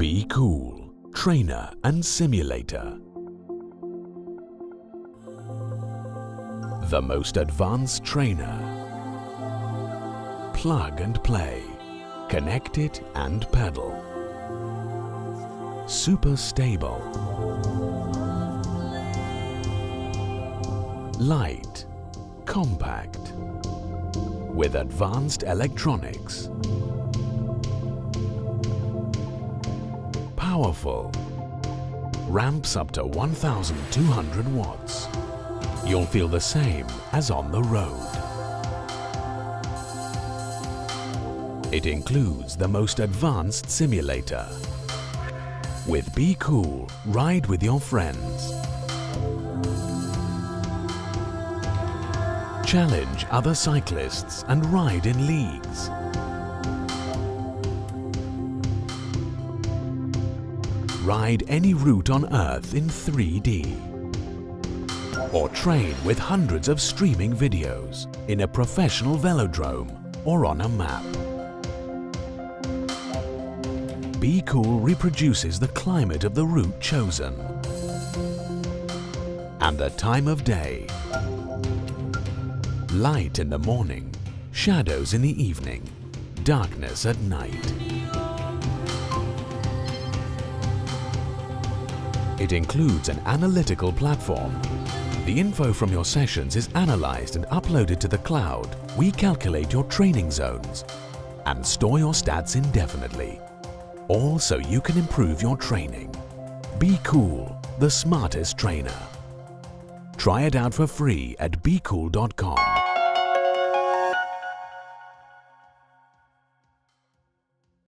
Bkool Trainer and Simulator. The most advanced trainer. Plug and play. Connect it and pedal. Super stable. Light. Compact. With advanced electronics. Powerful. Ramps up to 1,200 watts. You'll feel the same as on the road. It includes the most advanced simulator. With Bkool, ride with your friends. Challenge other cyclists and ride in leagues. Ride any route on Earth in 3D. Or train with hundreds of streaming videos in a professional velodrome or on a map. Bkool reproduces the climate of the route chosen and the time of day. Light in the morning, shadows in the evening, darkness at night. It includes an analytical platform. The info from your sessions is analyzed and uploaded to the cloud. We calculate your training zones and store your stats indefinitely. All so you can improve your training. Bkool, the smartest trainer. Try it out for free at bkool.com.